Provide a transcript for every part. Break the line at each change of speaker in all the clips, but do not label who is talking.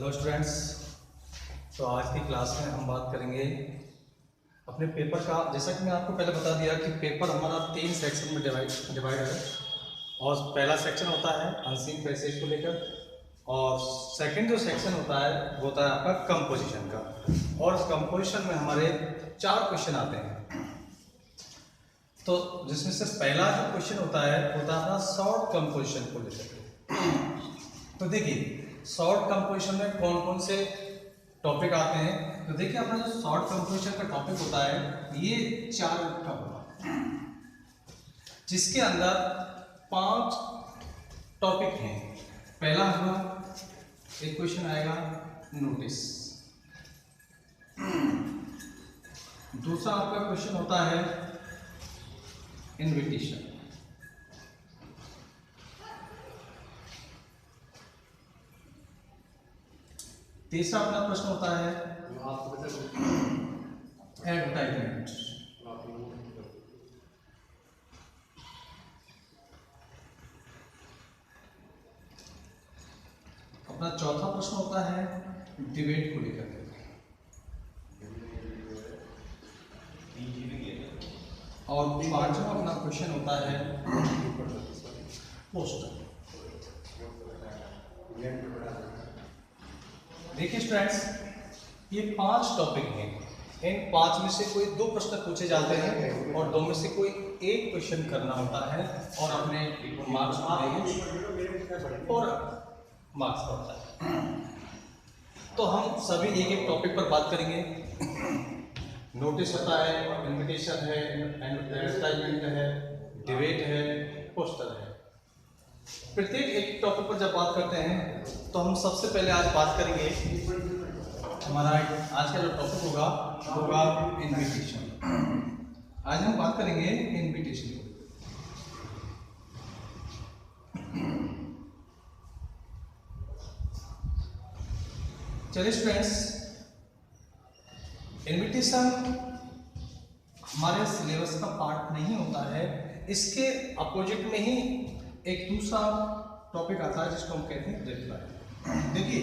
Hello students. तो आज की क्लास में हम बात करेंगे अपने पेपर का। जैसा कि मैं आपको पहले बता दिया कि पेपर हमारा 3 सेक्शन में डिवाइड है। और पहला सेक्शन होता है अनसीन पैसेज को लेकर, और सेकंड जो सेक्शन होता है वो होता है आपका कंपोजिशन का। और कंपोजिशन में हमारे 4 क्वेश्चन आते हैं। तो जिसमें से पहला जो क्वेश्चन होता है अपना शॉर्ट कंपोजिशन को लेकर। तो देखिए शॉर्ट कंपोजिशन में कौन कौन से टॉपिक आते हैं। तो देखिए अपना जो शॉर्ट कंपोजिशन का टॉपिक होता है ये 4 का होता है, जिसके अंदर 5 टॉपिक हैं। पहला हमारा एक क्वेश्चन आएगा नोटिस। दूसरा आपका क्वेश्चन होता है इनविटेशन। तीसरा अपना प्रश्न होता है एडवर्टाइजमेंट। अपना चौथा प्रश्न होता है डिबेट को लेकर। और पांचवा अपना क्वेश्चन होता है पोस्टर। देखिए स्टूडेंट्स, ये 5 टॉपिक हैं। इन 5 में से कोई 2 प्रश्न पूछे जाते हैं और 2 में से कोई एक क्वेश्चन करना होता है और अपने मार्क्स मिलेंगे और मार्क्स पड़ता है। तो हम सभी एक एक टॉपिक पर बात करेंगे। नोटिस होता है, इनविटेशन है, एडवर्टाइजमेंट है, डिबेट है, पोस्टर है। प्रत्येक एक टॉपिक पर जब बात करते हैं तो हम सबसे पहले आज बात करेंगे, हमारा आज का जो टॉपिक होगा इनविटेशन। आज हम बात करेंगे इनविटेशन। चलिए स्टूडेंट्स, इनविटेशन हमारे सिलेबस का पार्ट नहीं होता है। इसके अपोजिट में ही एक दूसरा टॉपिक आता है जिसको हम कहते हैं रिप्लाई। देखिए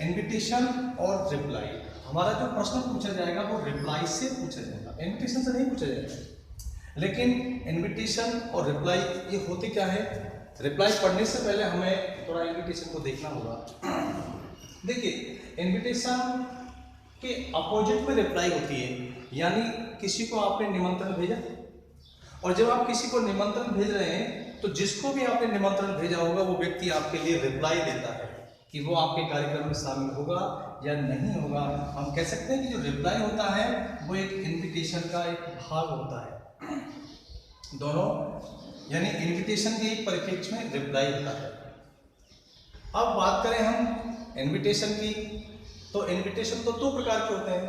इनविटेशन और रिप्लाई, हमारा जो प्रश्न पूछा जाएगा वो रिप्लाई से पूछा जाएगा, इनविटेशन से नहीं पूछा जाएगा। लेकिन इनविटेशन और रिप्लाई ये होते क्या है, रिप्लाई पढ़ने से पहले हमें थोड़ा इनविटेशन को देखना होगा। देखिए इनविटेशन के अपोजिट में रिप्लाई होती है, यानी किसी को आपने निमंत्रण भेजा, और जब आप किसी को निमंत्रण भेज रहे हैं तो जिसको भी आपने निमंत्रण भेजा होगा वो व्यक्ति आपके लिए रिप्लाई देता है कि वो आपके कार्यक्रम में शामिल होगा या नहीं होगा। हम कह सकते हैं कि जो रिप्लाई होता है वो एक इनविटेशन का एक भाग होता है। दोनों यानी इनविटेशन के परिप्रेक्ष्य में रिप्लाई होता है। अब बात करें हम इनविटेशन की, तो इनविटेशन तो 2 प्रकार के होते हैं।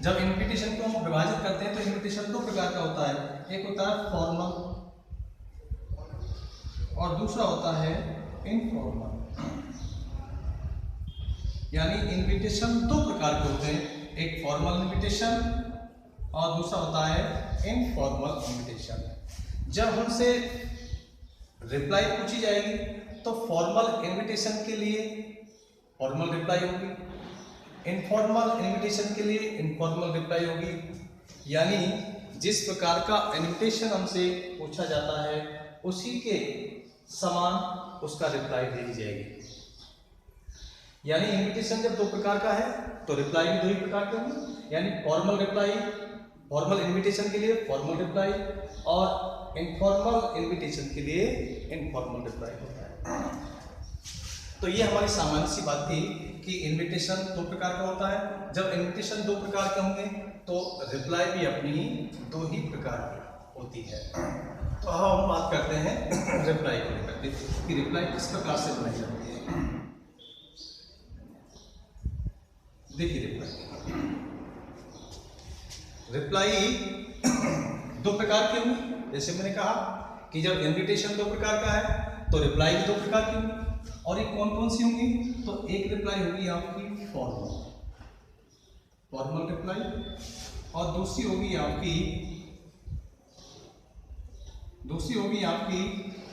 जब इनविटेशन को हम विभाजित करते हैं तो इनविटेशन 2 प्रकार का होता है। एक होता है फॉर्मल और दूसरा होता है इनफॉर्मल। यानी इनविटेशन 2 प्रकार के होते हैं, एक फॉर्मल इनविटेशन और दूसरा होता है इनफॉर्मल इनविटेशन। जब हमसे रिप्लाई पूछी जाएगी तो फॉर्मल इनविटेशन के लिए फॉर्मल रिप्लाई होगी, इनफॉर्मल इनविटेशन के लिए इनफॉर्मल रिप्लाई होगी। यानी जिस प्रकार का इनविटेशन हमसे पूछा जाता है उसी के समान उसका रिप्लाई दी जाएगी। यानी इनविटेशन जब 2 प्रकार का है तो रिप्लाई भी 2 ही प्रकार के होंगे। यानी फॉर्मल रिप्लाई, फॉर्मल इनविटेशन के लिए फॉर्मल रिप्लाई, और इनफॉर्मल इनविटेशन के लिए इनफॉर्मल रिप्लाई होता है। तो ये हमारी सामान्य सी बात थी कि इनविटेशन 2 प्रकार का होता है। जब इनविटेशन 2 प्रकार के होंगे तो रिप्लाई भी अपनी 2 ही प्रकार की होती है। तो हम बात करते हैं रिप्लाई को लेकर कि रिप्लाई किस प्रकार से बनाई जाती है। देखिए रिप्लाई 2 प्रकार की होंगी। जैसे मैंने कहा कि जब इनविटेशन 2 प्रकार का है तो रिप्लाई भी 2 प्रकार की होंगी। और ये कौन कौन सी होंगी, तो एक रिप्लाई होगी आपकी फॉर्मल रिप्लाई, और दूसरी होगी आपकी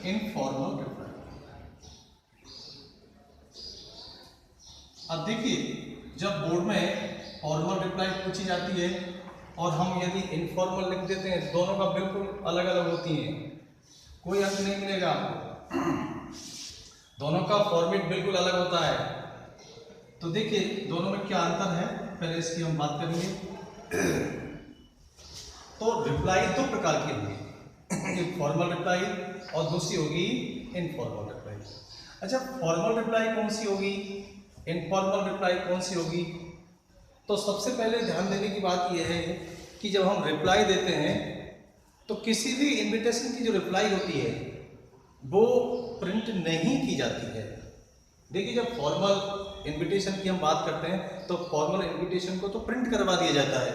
इनफॉर्मल रिप्लाई। अब देखिए, जब बोर्ड में फॉर्मल रिप्लाई पूछी जाती है और हम यदि इनफॉर्मल लिख देते हैं, दोनों का बिल्कुल अलग अलग होती हैं, कोई अर्थ नहीं मिलेगा आपको, दोनों का फॉर्मेट बिल्कुल अलग होता है। तो देखिए दोनों में क्या अंतर है, पहले इसकी हम बात करेंगे। तो रिप्लाई दो प्रकार की होगी, एक फॉर्मल रिप्लाई और दूसरी होगी इनफॉर्मल रिप्लाई। अच्छा, फॉर्मल रिप्लाई कौन सी होगी, इनफॉर्मल रिप्लाई कौन सी होगी? तो सबसे पहले ध्यान देने की बात यह है कि जब हम रिप्लाई देते हैं तो किसी भी इनविटेशन की जो रिप्लाई होती है वो प्रिंट नहीं की जाती है। देखिए, जब फॉर्मल इनविटेशन की हम बात करते हैं तो फॉर्मल इनविटेशन को तो प्रिंट करवा दिया जाता है,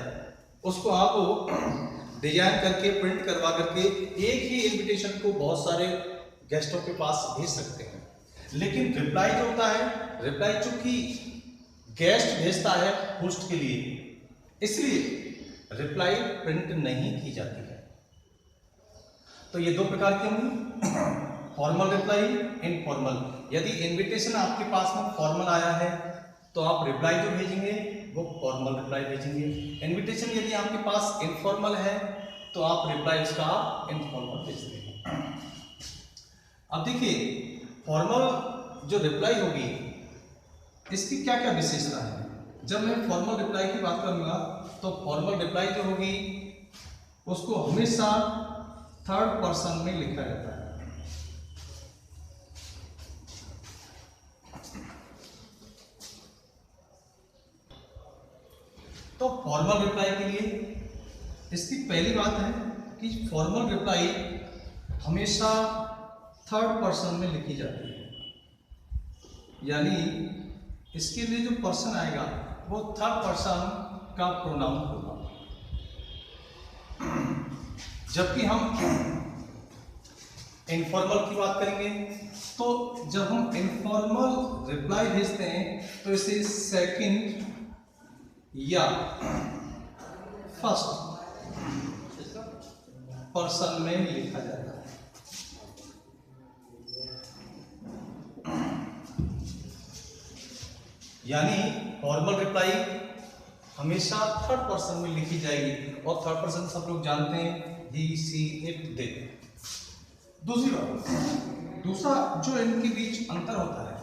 उसको आप डिजाइन करके प्रिंट करवा करके एक ही इनविटेशन को बहुत सारे गेस्टों के पास भेज सकते हैं। लेकिन रिप्लाई जो होता है, रिप्लाई चूंकि गेस्ट भेजता है होस्ट के लिए, इसलिए रिप्लाई प्रिंट नहीं की जाती है। तो ये दो प्रकार की होंगी, फॉर्मल रिप्लाई, इनफॉर्मल। यदि इनविटेशन आपके पास में फॉर्मल आया है तो आप रिप्लाई जो भेजेंगे वो फॉर्मल रिप्लाई भेजेंगे। इनविटेशन यदि आपके पास इनफॉर्मल है तो आप रिप्लाई उसका इनफॉर्मल भेज देंगे। अब देखिए, फॉर्मल जो रिप्लाई होगी इसकी क्या क्या विशेषता है। जब मैं फॉर्मल रिप्लाई की बात करूंगा तो फॉर्मल रिप्लाई जो होगी उसको हमेशा थर्ड पर्सन में लिखा जाता है। तो फॉर्मल रिप्लाई के लिए इसकी पहली बात है कि फॉर्मल रिप्लाई हमेशा थर्ड पर्सन में लिखी जाती है, यानी इसके लिए जो पर्सन आएगा वो थर्ड पर्सन का प्रोनाउन होगा। जबकि हम इनफॉर्मल की बात करेंगे तो जब हम इनफॉर्मल रिप्लाई भेजते हैं तो इसे सेकंड या फर्स्ट पर्सन में लिखा जाता है। यानी फॉर्मल रिप्लाई हमेशा थर्ड पर्सन में लिखी जाएगी, और थर्ड पर्सन सब लोग जानते हैं, ही, सी, इट, दे। दूसरी बात, दूसरा जो इनके बीच अंतर होता है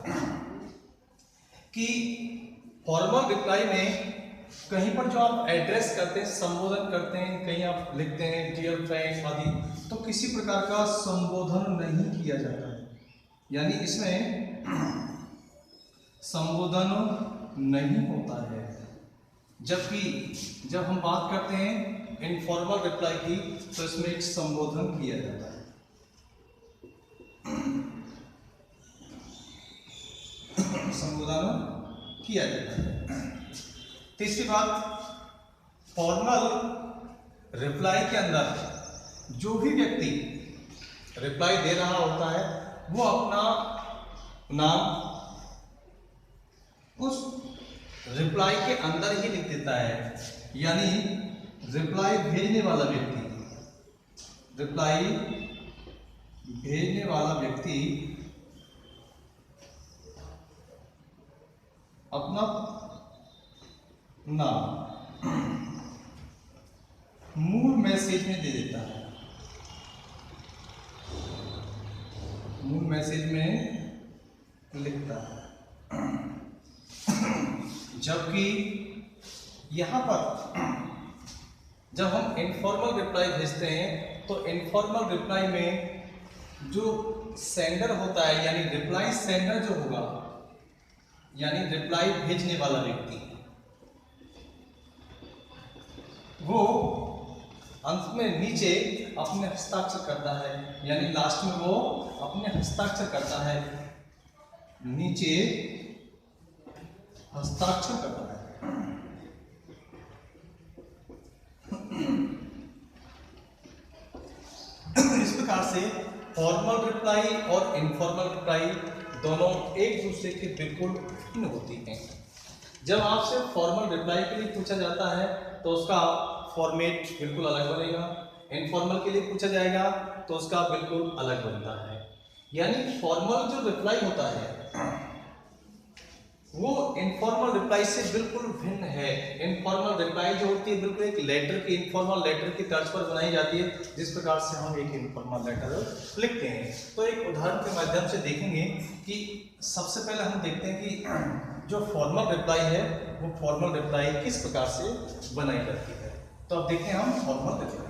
कि फॉर्मल रिप्लाई में कहीं पर जो आप एड्रेस करते हैं, संबोधन करते हैं, कहीं आप लिखते हैं डियर फ्रेंड्स आदि, तो किसी प्रकार का संबोधन नहीं किया जाता है, यानी इसमें संबोधन नहीं होता है। जबकि जब हम बात करते हैं इनफॉर्मल रिप्लाई की तो इसमें एक संबोधन किया जाता है। संबोधन किया जाता है। तीसरी बात, फॉर्मल रिप्लाई के अंदर जो भी व्यक्ति रिप्लाई दे रहा होता है वो अपना नाम उस रिप्लाई के अंदर ही लिख देता है, यानी रिप्लाई भेजने वाला व्यक्ति, रिप्लाई भेजने वाला व्यक्ति अपना नाम मूल मैसेज में दे देता है, मूल मैसेज में लिखता है। जबकि यहां पर जब हम इनफॉर्मल रिप्लाई भेजते हैं तो इनफॉर्मल रिप्लाई में जो सेंडर होता है, यानी रिप्लाई सेंडर जो होगा, यानी रिप्लाई भेजने वाला व्यक्ति, वो अंत में नीचे अपने हस्ताक्षर करता है, यानी लास्ट में वो अपने हस्ताक्षर करता है, नीचे हस्ताक्षर करता है। इस प्रकार से फॉर्मल रिप्लाई और इनफॉर्मल रिप्लाई दोनों एक दूसरे के बिल्कुल भिन्न होती हैं। जब आपसे फॉर्मल रिप्लाई के लिए पूछा जाता है तो उसका फॉर्मेट बिल्कुल अलग बनेगा, इनफॉर्मल के लिए पूछा जाएगा तो उसका बिल्कुल अलग बनता है। यानी फॉर्मल जो रिप्लाई होता है वो इनफॉर्मल रिप्लाई से बिल्कुल भिन्न है। इनफॉर्मल रिप्लाई जो होती है बिल्कुल एक लेटर की, इनफॉर्मल लेटर की तर्ज पर बनाई जाती है, जिस प्रकार से हम एक इनफॉर्मल लेटर लिखते हैं। तो एक उदाहरण के माध्यम से देखेंगे कि सबसे पहले हम देखते हैं कि जो फॉर्मल रिप्लाई है वो फॉर्मल रिप्लाई किस प्रकार से बनाई जाती है। तो अब देखते हैं हम फॉर्मल रिप्लाई।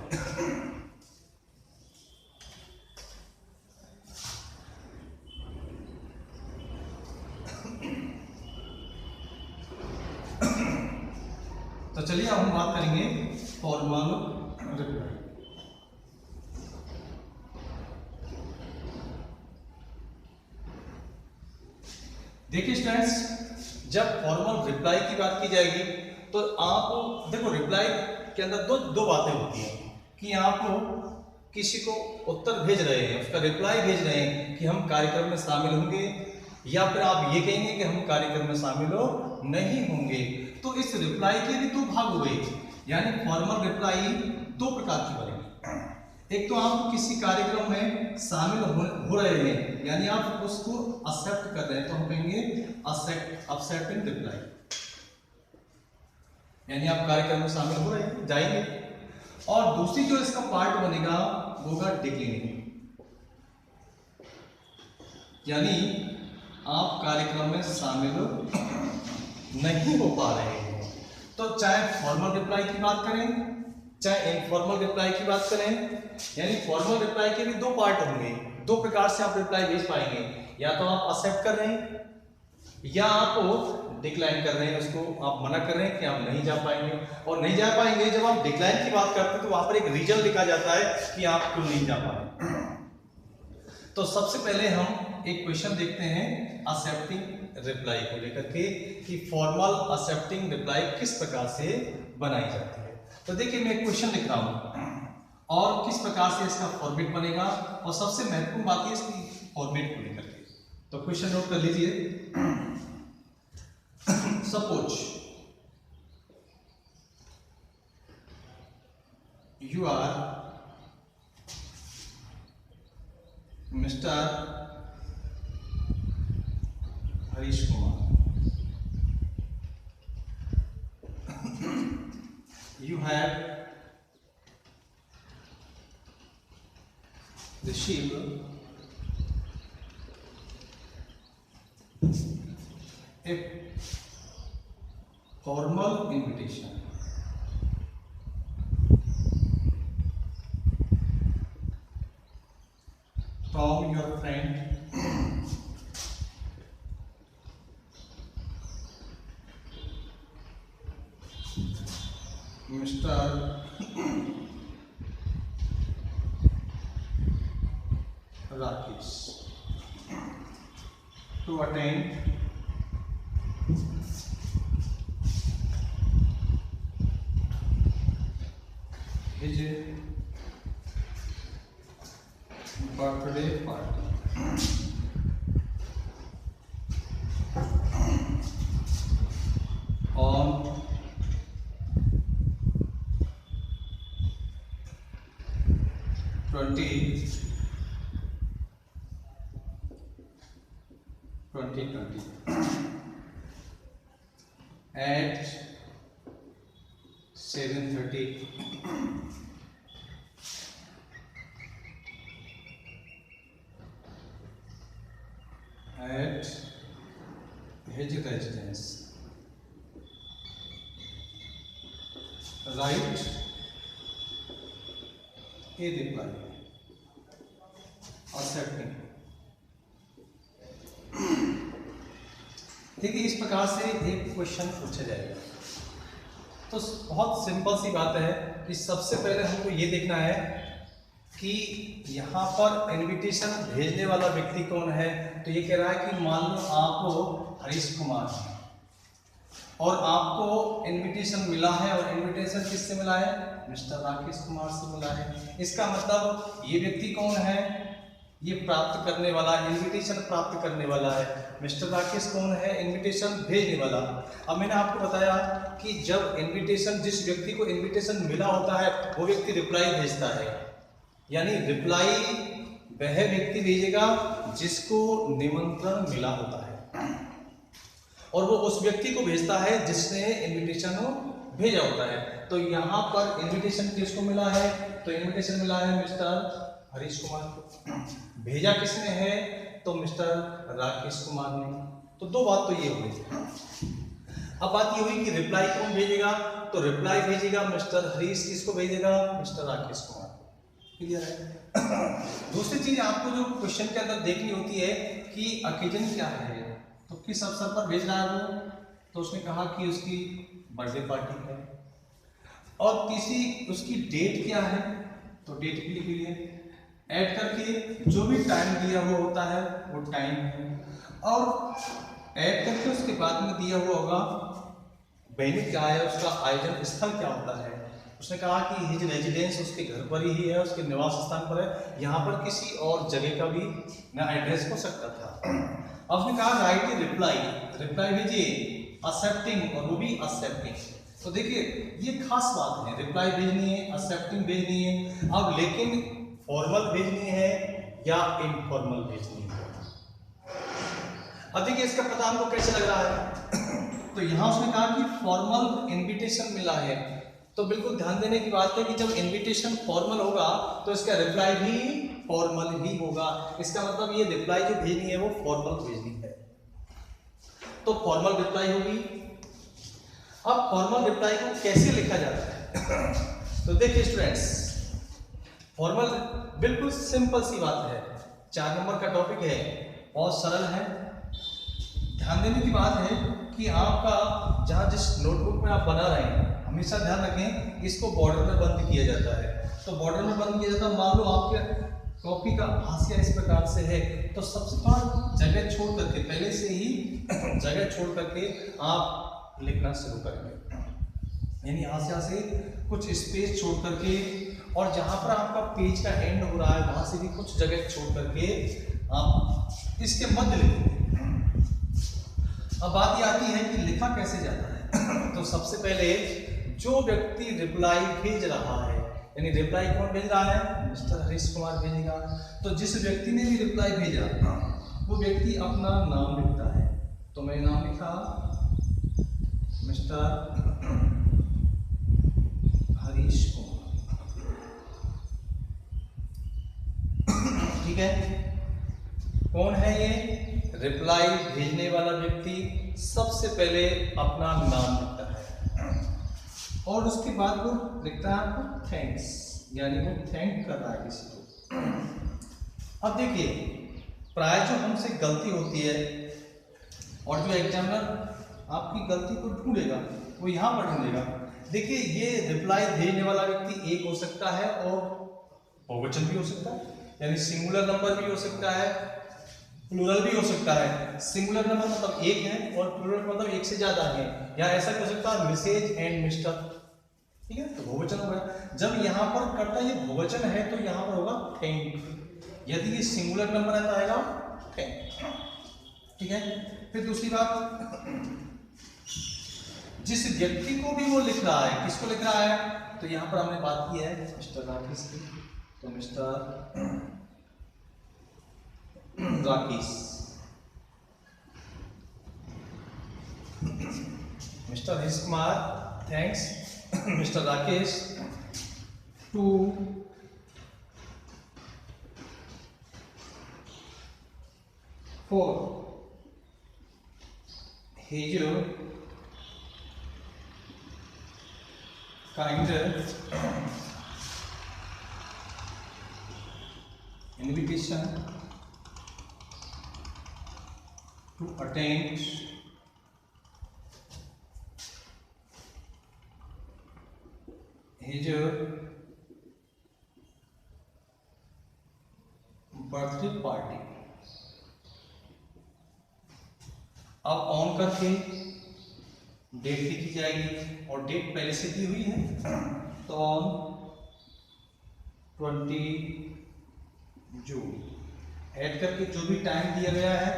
तो चलिए अब हम बात करेंगे फॉर्मल रिप्लाई। देखिए स्टूडेंट्स, जब फॉर्मल रिप्लाई की बात की जाएगी तो आप देखो रिप्लाई के अंदर दो बातें होती हैं कि आप किसी को उत्तर भेज रहे हैं, उसका रिप्लाई भेज रहे हैं कि हम कार्यक्रम में शामिल होंगे, या फिर आप ये कहेंगे कि हम कार्यक्रम में शामिल नहीं होंगे। तो इस रिप्लाई के भी दो भाग हुए, यानी फॉर्मल रिप्लाई दो प्रकार की बनेगी। एक तो आप किसी कार्यक्रम में शामिल हो रहे हैं, यानी आप उसको एक्सेप्ट कर रहे हैं, तो हम कहेंगे एक्सेप्टिंग रिप्लाई, यानी आप कार्यक्रम में शामिल हो रहे हैं, जाएंगे। और दूसरी जो इसका पार्ट बनेगा वो होगा डिक्लाइनिंग, यानी आप कार्यक्रम में शामिल नहीं हो पा रहे हैं। तो चाहे फॉर्मल रिप्लाई की बात करें चाहे इनफॉर्मल रिप्लाई की बात करें, यानी फॉर्मल रिप्लाई के भी दो पार्ट होंगे, दो प्रकार से आप रिप्लाई भेज पाएंगे। या तो आप एक्सेप्ट कर रहे हैं या आप डिक्लाइन कर रहे हैं, उसको आप मना कर रहे हैं कि आप नहीं जा पाएंगे। और नहीं जा पाएंगे जब आप डिक्लाइन की बात करते हैं तो वहां पर एक रीजन लिखा जाता है कि आप क्यों नहीं जा पाए। तो सबसे पहले हम एक क्वेश्चन देखते हैं एक्सेप्टिंग रिप्लाई को लेकर के कि फॉर्मल एक्सेप्टिंग रिप्लाई किस प्रकार से बनाई जाती है। तो देखिए मैं एक क्वेश्चन लिख रहा हूं और किस प्रकार से इसका फॉर्मेट बनेगा, और सबसे महत्वपूर्ण बात है इसकी फॉर्मेट को लेकर के। तो क्वेश्चन नोट कर लीजिए। Suppose you are mister Harish Kumar, you have received a formal invitation from your friend Mr. Rakesh to attend his birthday party on 2020 at 7:30 at his residence. Write a reply accepting। देखिए इस प्रकार से एक question पूछा जाएगा। तो बहुत सिंपल सी बात है कि सबसे पहले हमको ये देखना है कि यहाँ पर इनविटेशन भेजने वाला व्यक्ति कौन है। तो ये कह रहा है कि मान लो आप हरीश कुमार हैं और आपको इनविटेशन मिला है, और इनविटेशन किससे मिला है? मिस्टर राकेश कुमार से मिला है। इसका मतलब ये व्यक्ति कौन है? ये प्राप्त करने वाला, इनविटेशन प्राप्त करने वाला है। मिस्टर राकेश कौन है? इनविटेशन भेजने वाला। अब मैंने आपको बताया कि जब इनविटेशन, जिस व्यक्ति को इनविटेशन मिला होता है वो व्यक्ति रिप्लाई भेजता है, यानी रिप्लाई वह व्यक्ति भेजेगा जिसको निमंत्रण मिला होता है। और वो उस व्यक्ति को भेजता है जिसने इनविटेशन भेजा होता है। तो यहाँ पर इनविटेशन किसको मिला है? तो इनविटेशन मिला है मिस्टर हरीश कुमार को। भेजा किसने है? तो मिस्टर राकेश कुमार ने। तो दो बात तो ये हुई। अब बात ये हुई कि रिप्लाई कौन भेजेगा? तो रिप्लाई भेजेगा मिस्टर हरीश, किसको भेजेगा? मिस्टर राकेश कुमार। क्लियर है? दूसरी चीज आपको जो क्वेश्चन के अंदर देखनी होती है कि ओकेजन क्या है, तो किस अवसर पर भेज रहा है वो? तो उसने कहा कि उसकी बर्थडे पार्टी है। और तीसरी उसकी डेट क्या है? तो डेट भी लिख लीजिए, ऐड करके जो भी टाइम दिया हुआ होता है वो टाइम है, और ऐड करके उसके बाद में दिया हुआ होगा वेन्यू क्या है, उसका आयोजन स्थल क्या होता है। उसने कहा कि हिज रेजिडेंस उसके घर पर ही है, उसके निवास स्थान पर है, यहाँ पर किसी और जगह का भी ना एड्रेस हो सकता था। अब उसने कहा राइट रिप्लाई, रिप्लाई भेजिए एक्सेप्टिंग, और वो भी एक्सेप्टिंग। तो देखिए ये खास बात है, रिप्लाई भेजनी है, एक्सेप्टिंग भेजनी है। अब लेकिन फॉर्मल भेजनी है या इनफॉर्मल भेजनी है? अब देखिए इसका पता हमको कैसे लग रहा है? तो यहाँ उसने कहा कि फॉर्मल इनविटेशन मिला है, तो बिल्कुल ध्यान देने की बात है कि जब इनविटेशन फॉर्मल होगा तो इसका रिप्लाई भी फॉर्मल ही होगा। इसका मतलब ये रिप्लाई जो भेजनी है वो फॉर्मल भेजनी है, तो फॉर्मल रिप्लाई होगी। अब फॉर्मल रिप्लाई को कैसे लिखा जाता है? तो देखिए स्टूडेंट्स, फॉर्मल बिल्कुल सिंपल सी बात है, 4 नंबर का टॉपिक है, बहुत सरल है। ध्यान देने की बात है कि आपका जहाँ जिस नोटबुक में आप बना रहे हैं हमेशा ध्यान रखें इसको बॉर्डर में बंद किया जाता है। तो बॉर्डर में बंद किया जाता है, मान लो आपके कॉपी का हाशिया इस प्रकार से है, तो सबसे पहले जगह छोड़ करके, पहले से ही जगह छोड़ करके आप लिखना शुरू करेंगे, यानी हाशिया से कुछ स्पेस छोड़ करके, और जहाँ पर आपका पेज का एंड हो रहा है वहां से भी कुछ जगह छोड़ करके आप इसके मध्य लिखेंगे। अब बात ये आती है कि लिखा कैसे जाता है? तो सबसे पहले जो व्यक्ति रिप्लाई भेज रहा है, यानी रिप्लाई कौन भेज रहा है? मिस्टर हरीश कुमार भेजेगा। तो जिस व्यक्ति ने भी रिप्लाई भेजा वो व्यक्ति अपना नाम लिखता है। तो मैं नाम लिखा मिस्टर हरीश कुमार, ठीक है। कौन है ये? रिप्लाई भेजने वाला व्यक्ति सबसे पहले अपना नाम लिखता है, और उसके बाद वो लिखता है आपको थैंक्स, यानी वो थैंक कर रहा है किसी को। अब देखिए प्राय जो हमसे गलती होती है, और जो एग्जामिनर आपकी गलती को ढूंढेगा वो यहाँ पर ढूंढेगा। देखिए ये रिप्लाई भेजने वाला व्यक्ति एक हो सकता है और बहुवचन भी हो सकता है, यानी सिंगुलर नंबर भी हो सकता है, प्लूरल भी हो सकता है। सिंगुलर नंबर मतलब एक है और प्लूरल मतलब एक से ज्यादा है, या ऐसा हो सकता है मिसेज एंड मिस्टर, ठीक है, तो बहुवचन होगा। जब यहाँ पर करता ये बहुवचन है तो यहाँ पर होगा थैंक, यदि ये सिंगुलर नंबर है तो आएगा थैंक, ठीक है। फिर दूसरी बात, जिस व्यक्ति को भी वो लिख रहा है, किसको लिख रहा है? तो यहाँ पर हमने बात की है मिस्टर राकेश की, तो mister Rakesh, mister Harish Kumar thanks mister Rakesh to for his kind invitation to attend his birthday party. अब ऑन करके डेट लिखी जाएगी, और डेट पहले से दी हुई है, तो ऑन 20 जून, ऐड करके जो भी टाइम दिया गया है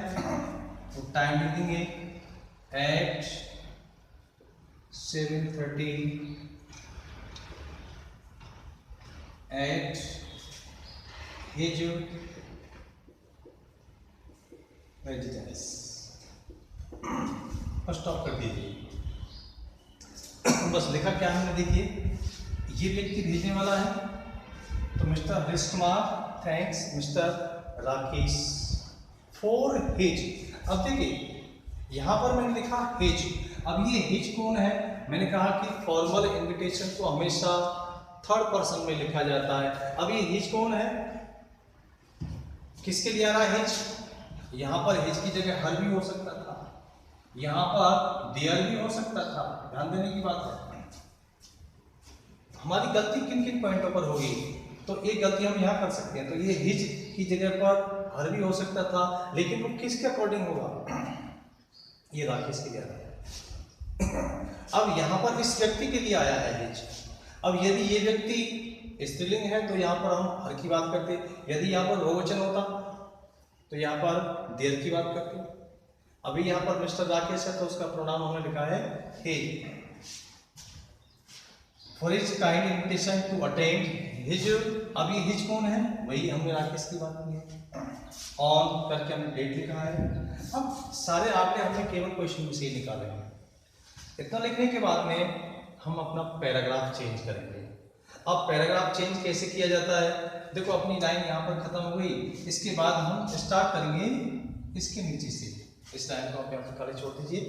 वो टाइम लिखेंगे at 7:30 at his residence. Stop कर दीजिए। बस लिखा क्या हमने, देखिए ये व्यक्ति भेजने वाला है, तो mister Harish Kumar thanks mister Rakesh for his. अब देखिए यहाँ पर मैंने लिखा हिज। अब ये हिज कौन है? मैंने कहा कि फॉर्मल इनविटेशन को हमेशा थर्ड पर्सन में लिखा जाता है। अब ये हिज कौन है? किसके लिए आ रहा है हिज? यहाँ पर हिज की जगह हर भी हो सकता था, यहाँ पर देयर भी हो सकता था। ध्यान देने की बात है। हमारी गलती किन किन पॉइंटों पर होगी, तो एक गलती हम यहाँ कर सकते हैं। तो ये हिज की जगह पर हर भी हो सकता था, लेकिन वो किसके अकॉर्डिंग होगा? ये राकेश के लिए आया है। अब यहाँ पर इस व्यक्ति के लिए आया है हिज। अब यदि ये व्यक्ति स्त्रीलिंग है तो यहाँ पर हम हर की बात करते, यदि यहाँ पर बहुवचन होता तो यहाँ पर देयर की बात करते। अभी यहाँ पर मिस्टर राकेश है तो उसका प्रोनाउन हमने लिखा है he। For his kind invitation to attend his. अभी हिज कौन है? वही हमने राकेश की बात की है। ऑन करके हमने डेट लिखा है। अब सारे आंकड़े हमने केवल क्वेश्चन में से ही निकाले हैं। इतना लिखने के बाद में हम अपना पैराग्राफ चेंज करेंगे। अब पैराग्राफ चेंज कैसे किया जाता है? देखो अपनी लाइन यहाँ पर खत्म हो गई, इसके बाद हम स्टार्ट करेंगे इसके नीचे से। इस लाइन को आप यहाँ पर खाली छोड़ दीजिए।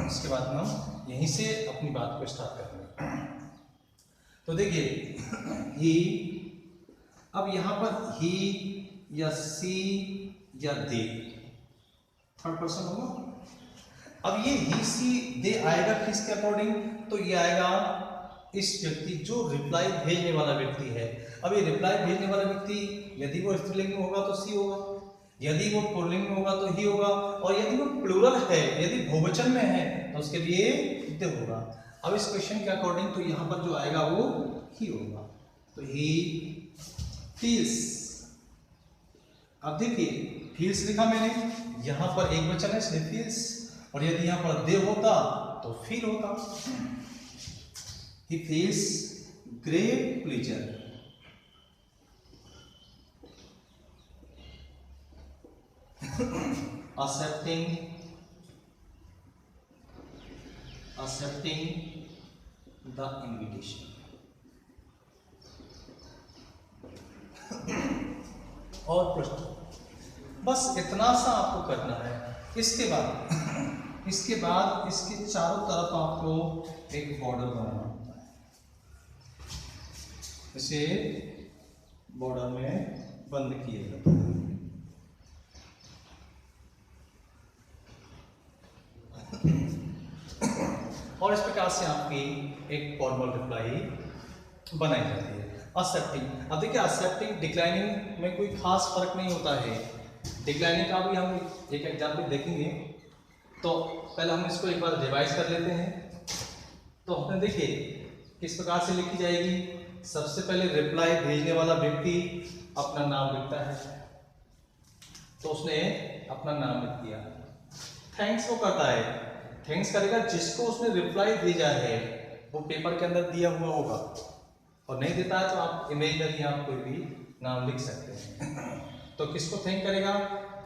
उसके बाद में हम यहीं से अपनी बात को स्टार्ट करेंगे। तो देखिए ही, अब यहाँ पर ही या सी या दे थर्ड पर्सन होगा। अब ये ही सी दे आएगा किसके अकॉर्डिंग? तो ये आएगा इस व्यक्ति जो रिप्लाई भेजने वाला व्यक्ति है। अब ये रिप्लाई भेजने वाला व्यक्ति यदि वो स्त्रीलिंग में होगा तो सी होगा, यदि वो पुल्लिंग में होगा तो ही होगा, और यदि वो प्लूरल है, यदि बहुवचन में है तो उसके लिए दे होगा। अब इस क्वेश्चन के अकॉर्डिंग तो यहाँ पर जो आएगा वो ही होगा। तो ही फील्स। अब देखिए फील्स लिखा मैंने, यहाँ पर एक वचन है इसलिए फील्स, और यदि यहाँ पर दे होता तो फील होता। He feels great pleasure accepting the invitation। और प्रश्न, बस इतना सा आपको करना है। इसके बाद इसके चारों तरफ आपको एक बॉर्डर बनाना है। इसे बॉर्डर में बंद किया जाता है। और इस प्रकार से आपकी एक फॉर्मल रिप्लाई बनाई जाती है। एक्सेप्टिंग, अब देखिए एक्सेप्टिंग डिक्लाइनिंग में कोई खास फर्क नहीं होता है। डिक्लाइनिंग का भी हम एक एग्जाम्पल देखेंगे, तो पहले हम इसको एक बार रिवाइज कर लेते हैं। तो हमने देखिए किस प्रकार से लिखी जाएगी। सबसे पहले रिप्लाई भेजने वाला व्यक्ति अपना नाम लिखता है, तो उसने अपना नाम लिख दिया। थैंक्स वो करता है, थैंक्स करेगा जिसको उसने रिप्लाई भेजा है, वो पेपर के अंदर दिया हुआ होगा, और नहीं देता है तो आप इमेजिनरी आप कोई भी नाम लिख सकते हैं। तो किसको थैंक करेगा?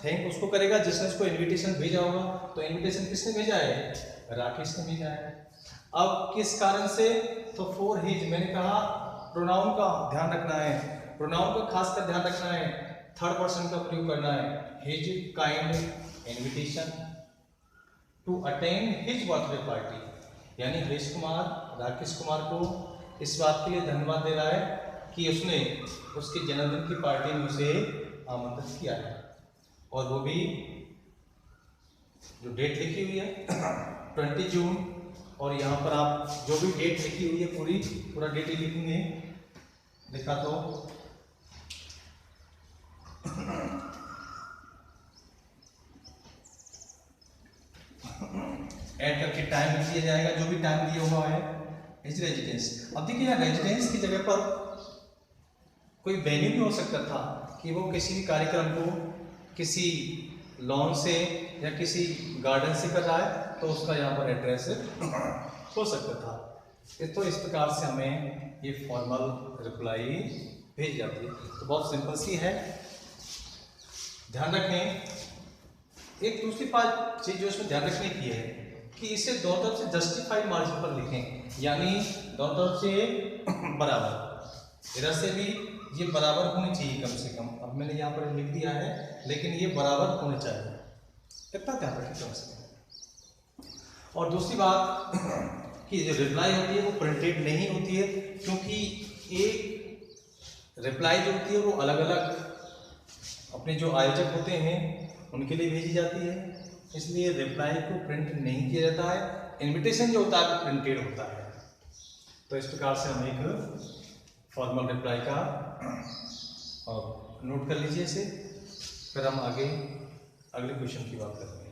थैंक उसको करेगा जिसने उसको इनविटेशन भेजा होगा। तो इनविटेशन किसने भेजा है? राकेश ने भेजा है। अब किस कारण से? तो फॉर हिज, मैंने कहा प्रोनाउन का ध्यान रखना है, प्रोनाउन का खास कर ध्यान रखना है, थर्ड पर्सन का प्रयोग करना है। His kind invitation to attend his birthday party, यानी हरीश कुमार राकेश कुमार को इस बात के लिए धन्यवाद दे रहा है कि उसने उसके जन्मदिन की पार्टी में उसे आमंत्रित किया है। और वो भी जो डेट लिखी हुई है 20 जून, और यहाँ पर आप जो भी डेट लिखी हुई है पूरा डेट ही लिखेंगे। लिखा तो ऐड करके टाइम लिख दिया जाएगा, जो भी टाइम दिया हुआ है। हिज रेजिडेंस, अब देखिए यहाँ रेजिडेंस की जगह पर कोई वेन्यू भी हो सकता था कि वो किसी भी कार्यक्रम को किसी लॉन से या किसी गार्डन से कर रहा है, तो उसका यहाँ पर एड्रेस हो सकता था। तो इस प्रकार से हमें ये फॉर्मल रिप्लाई भेज जाती है। तो बहुत सिंपल सी है, ध्यान रखें। एक दूसरी बात चीज जो इसमें ध्यान रखने की है कि इसे दोनों तरफ से जस्टिफाइड मार्जिन पर लिखें, यानी दोनों तरफ से बराबर, इधर से भी ये बराबर होनी चाहिए कम से कम। अब मैंने यहाँ पर लिख दिया है, लेकिन ये बराबर होने चाहिए, इतना ध्यान रखें कम से कम। और दूसरी बात कि जो रिप्लाई होती है वो प्रिंटेड नहीं होती है, क्योंकि एक रिप्लाई जो होती है वो अलग अलग अपने जो आयोजक होते हैं उनके लिए भेजी जाती है, इसलिए रिप्लाई को प्रिंट नहीं किया जाता है। इनविटेशन जो होता है वो प्रिंटेड होता है। तो इस प्रकार से हम एक फॉर्मल रिप्लाई का नोट कर लीजिए इसे, फिर हम आगे अगले क्वेश्चन की बात करेंगे।